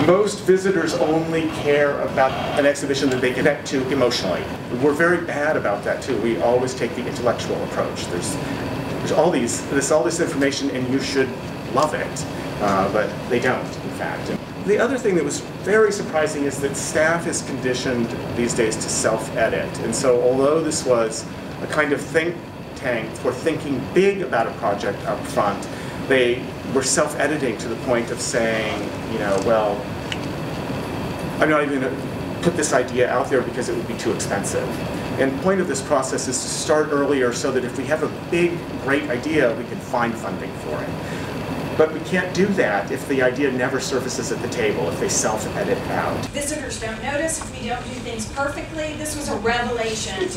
Most visitors only care about an exhibition that they connect to emotionally. We're very bad about that too. We always take the intellectual approach. There's all this information and you should love it, but they don't, in fact. The other thing that was very surprising is that staff is conditioned these days to self-edit. And so although this was a kind of think tank for thinking big about a project up front, they were self-editing to the point of saying, you know, well, I'm not even going to put this idea out there because it would be too expensive. And the point of this process is to start earlier so that if we have a big, great idea, we can find funding for it. But we can't do that if the idea never surfaces at the table, if they self-edit out. Visitors don't notice if we don't do things perfectly. This was a revelation.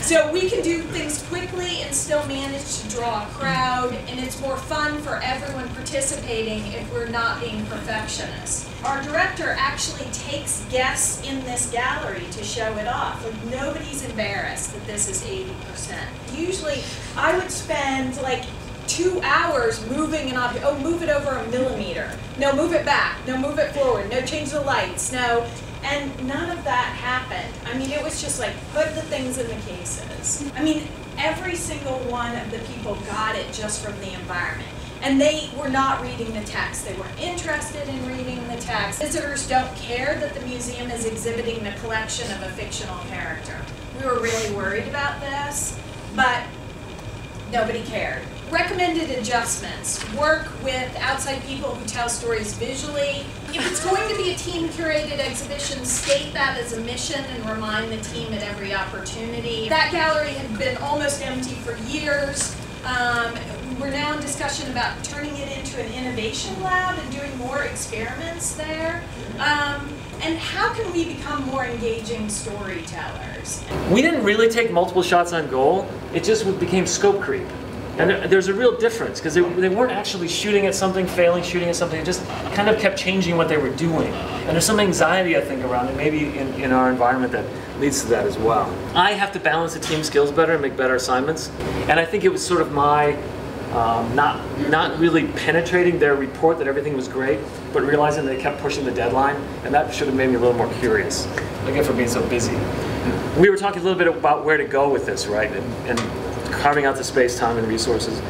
So we can do things quickly and still manage to draw a crowd, and it's more fun for everyone participating if we're not being perfectionists. Our director actually takes guests in this gallery to show it off. Like, nobody's embarrassed that this is 80%. Usually I would spend like 2 hours moving an object. Oh, move it over a millimeter. No, move it back. No, move it forward. No, change the lights. No. And none of that happened. I mean, it was just like, put the things in the cases. I mean, every single one of the people got it just from the environment. And they were not reading the text. They weren't interested in reading the text. Visitors don't care that the museum is exhibiting the collection of a fictional character. We were really worried about this, but nobody cared. Recommended adjustments. Work with outside people who tell stories visually. If it's going to be a team-curated exhibition, state that as a mission and remind the team at every opportunity. That gallery had been almost empty for years. We're now in discussion about turning it into an innovation lab and doing more experiments there. And how can we become more engaging storytellers? We didn't really take multiple shots on goal. It just became scope creep. And there's a real difference, because they weren't actually shooting at something, failing, shooting at something. It just kind of kept changing what they were doing. And there's some anxiety, I think, around it, maybe in our environment, that leads to that as well. I have to balance the team skills better and make better assignments. And I think it was sort of my not really penetrating their report that everything was great, but realizing they kept pushing the deadline. And that should have made me a little more curious, again, for being so busy. We were talking a little bit about where to go with this, right? And carving out the space, time, and resources.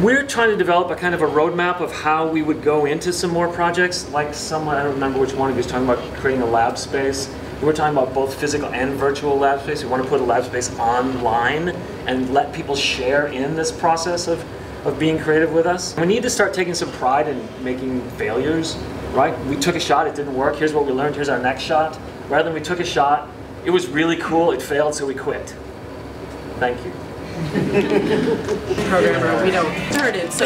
We're trying to develop a kind of a roadmap of how we would go into some more projects, like someone, I don't remember which one, he was talking about creating a lab space. We're talking about both physical and virtual lab space. We want to put a lab space online and let people share in this process of being creative with us. We need to start taking some pride in making failures, right? We took a shot, it didn't work, here's what we learned, here's our next shot. Rather than we took a shot, it was really cool, it failed, so we quit. Thank you. Programmer, we don't turn it, so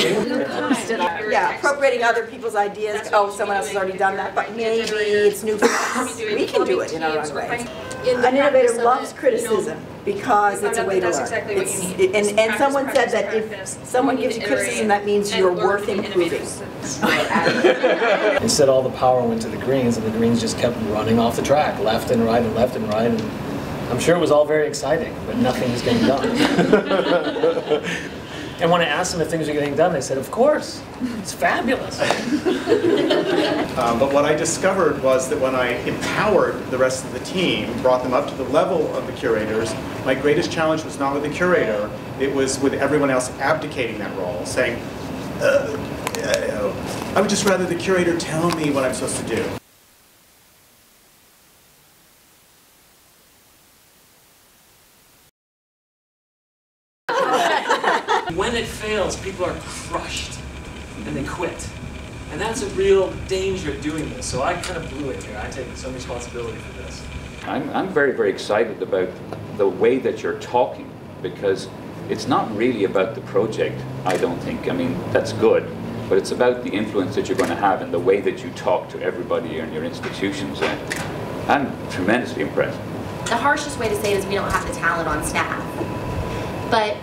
yeah, appropriating other people's ideas. Oh, someone else has already done that, but maybe it's new for us. We can do it in our own way. An innovator loves criticism because it's a way to learn. And someone said that if someone gives you criticism, that means you're worth improving. Instead, all the power went to the Greens, and the Greens just kept running off the track, left and right and left and right. And I'm sure it was all very exciting, but nothing was getting done. And when I asked them if things were getting done, they said, of course, it's fabulous. But what I discovered was that when I empowered the rest of the team, brought them up to the level of the curators, my greatest challenge was not with the curator, it was with everyone else abdicating that role, saying, I would just rather the curator tell me what I'm supposed to do. When it fails, people are crushed and they quit. And that's a real danger doing this. So I kind of blew it here. I take some responsibility for this. I'm very, very excited about the way that you're talking, because it's not really about the project, I don't think. I mean, that's good, but it's about the influence that you're going to have and the way that you talk to everybody in your institutions. I'm tremendously impressed. The harshest way to say it is we don't have the talent on staff. But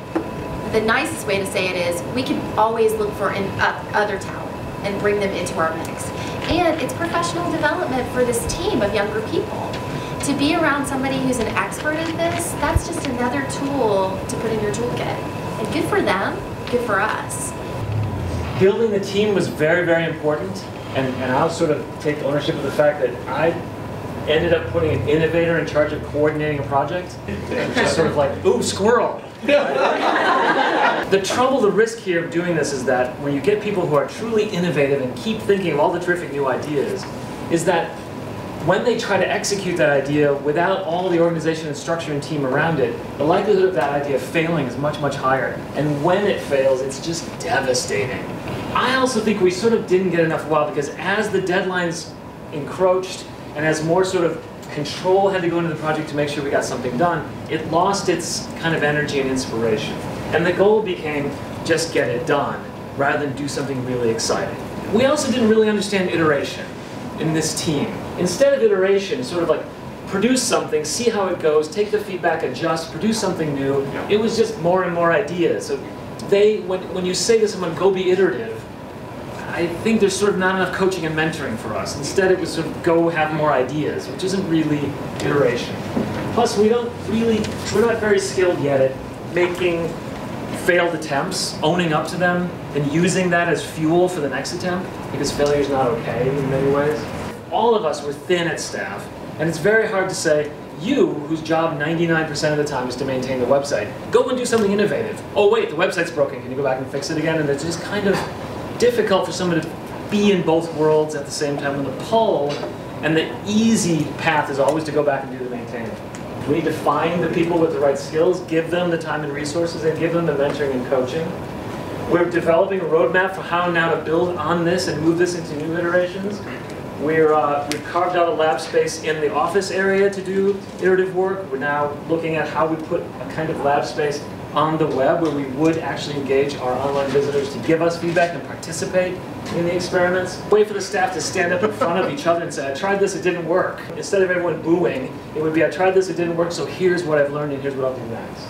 the nicest way to say it is we can always look for other talent and bring them into our mix. And it's professional development for this team of younger people. To be around somebody who's an expert in this, that's just another tool to put in your toolkit. And good for them, good for us. Building the team was very, very important. And I'll sort of take ownership of the fact that I ended up putting an innovator in charge of coordinating a project. It was just sort of like, ooh, squirrel. The trouble, the risk here of doing this is that when you get people who are truly innovative and keep thinking of all the terrific new ideas, is that when they try to execute that idea without all the organization and structure and team around it, the likelihood of that idea failing is much, much higher. And when it fails, it's just devastating. I also think we sort of didn't get enough wow, because as the deadlines encroached and as more sort of control had to go into the project to make sure we got something done, it lost its kind of energy and inspiration. And the goal became just get it done rather than do something really exciting. We also didn't really understand iteration in this team. Instead of iteration, sort of like produce something, see how it goes, take the feedback, adjust, produce something new. It was just more and more ideas. So when you say to someone, go be iterative, I think there's sort of not enough coaching and mentoring for us. Instead, it was sort of go have more ideas, which isn't really iteration. Plus, we're not very skilled yet at making failed attempts, owning up to them, and using that as fuel for the next attempt, because failure is not okay in many ways. All of us were thin at staff, and it's very hard to say, you, whose job 99% of the time is to maintain the website, go and do something innovative. Oh wait, the website's broken, can you go back and fix it again? And it's just kind of difficult for someone to be in both worlds at the same time, when the pull and the easy path is always to go back and do the maintaining. We need to find the people with the right skills, give them the time and resources, and give them the mentoring and coaching. We're developing a roadmap for how now to build on this and move this into new iterations. We've carved out a lab space in the office area to do iterative work. We're now looking at how we put a kind of lab space on the web where we would actually engage our online visitors to give us feedback and participate in the experiments. Wait for the staff to stand up in front of each other and say, I tried this, it didn't work. Instead of everyone booing, it would be, I tried this, it didn't work, so here's what I've learned and here's what I'll do next.